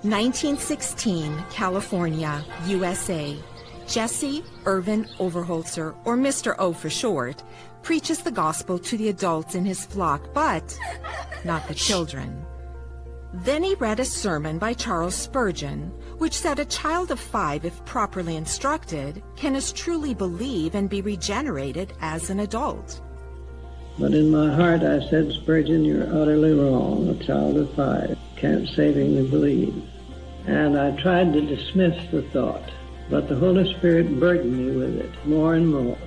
1916, California, USA. Jesse Irvin Overholzer, or Mr. O for short, preaches the gospel to the adults in his flock, but not the children. Then he read a sermon by Charles Spurgeon, which said a child of 5, if properly instructed, can as truly believe and be regenerated as an adult. But in my heart I said, Spurgeon, you're utterly wrong. A child of 5 can't savingly believe. And I tried to dismiss the thought, but the Holy Spirit burdened me with it more and more.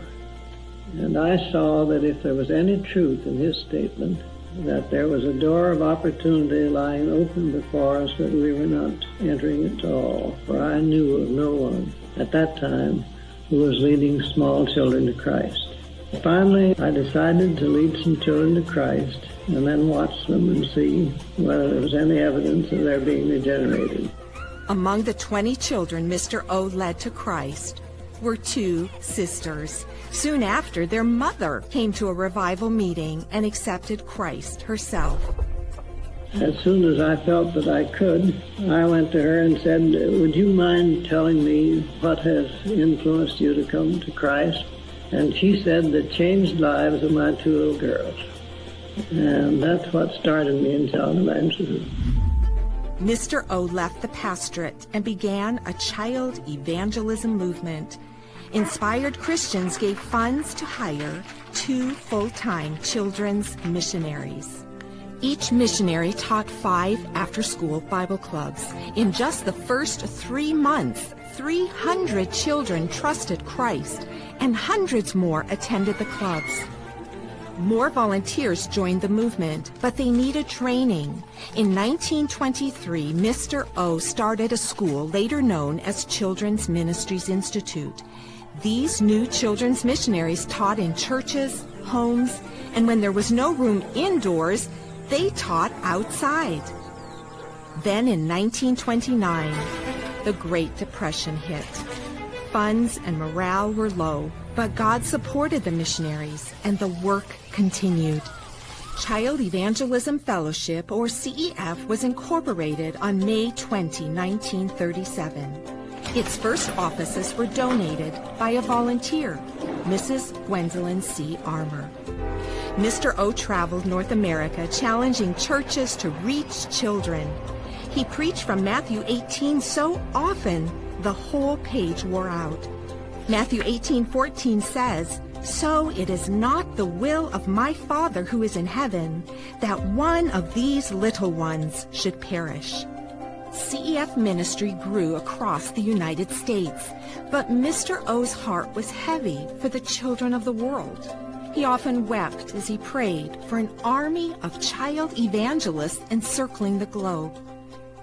And I saw that if there was any truth in his statement, that there was a door of opportunity lying open before us that we were not entering at all. For I knew of no one at that time who was leading small children to Christ. Finally, I decided to lead some children to Christ and then watch them and see whether there was any evidence of their being regenerated. Among the 20 children Mr. O led to Christ were 2 sisters. Soon after, their mother came to a revival meeting and accepted Christ herself. As soon as I felt that I could, I went to her and said, would you mind telling me what has influenced you to come to Christ? And she said, the changed lives of my 2 little girls. And that's what started me in child evangelism. Mr. O left the pastorate and began a child evangelism movement. Inspired Christians gave funds to hire 2 full-time children's missionaries. Each missionary taught 5 after-school Bible clubs. In just the first 3 months, 300 children trusted Christ, and hundreds more attended the clubs. More volunteers joined the movement, but they needed training. In 1923, Mr. O started a school later known as Children's Ministries Institute. These new children's missionaries taught in churches, homes, and when there was no room indoors, they taught outside. Then in 1929, the Great Depression hit. Funds and morale were low, but God supported the missionaries, and the work continued. Child Evangelism Fellowship, or CEF, was incorporated on May 20, 1937. Its first offices were donated by a volunteer, Mrs. Gwendolyn C. Armour. Mr. O traveled North America, challenging churches to reach children. He preached from Matthew 18 so often, the whole page wore out. Matthew 18:14 says, "So it is not the will of my Father who is in heaven, that one of these little ones should perish." CEF ministry grew across the United States, but Mr. O's heart was heavy for the children of the world. He often wept as he prayed for an army of child evangelists encircling the globe.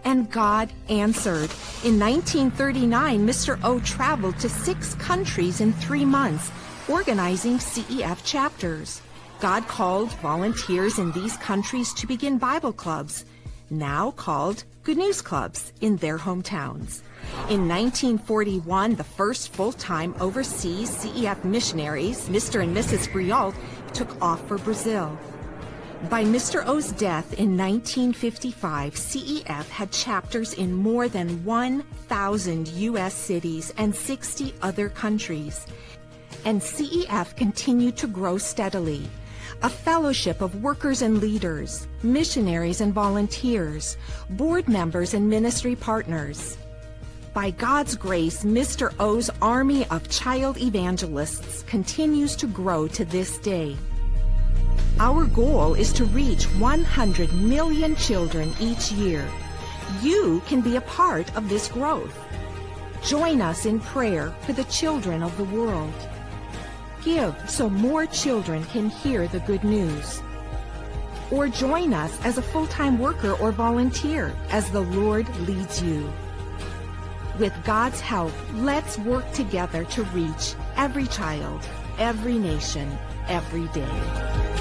And God answered. In 1939, Mr. O traveled to 6 countries in 3 months, organizing CEF chapters. God called volunteers in these countries to begin Bible clubs, now called Good News Clubs, in their hometowns. In 1941, the first full-time overseas CEF missionaries, Mr. and Mrs. Briault, took off for Brazil. By Mr. O's death in 1955, CEF had chapters in more than 1,000 U.S. cities and 60 other countries. And CEF continued to grow steadily. A fellowship of workers and leaders, missionaries and volunteers, board members and ministry partners. By God's grace, Mr. O's army of child evangelists continues to grow to this day. Our goal is to reach 100 million children each year. You can be a part of this growth. Join us in prayer for the children of the world. Give so more children can hear the good news. Or join us as a full-time worker or volunteer as the Lord leads you. With God's help, let's work together to reach every child, every nation, every day.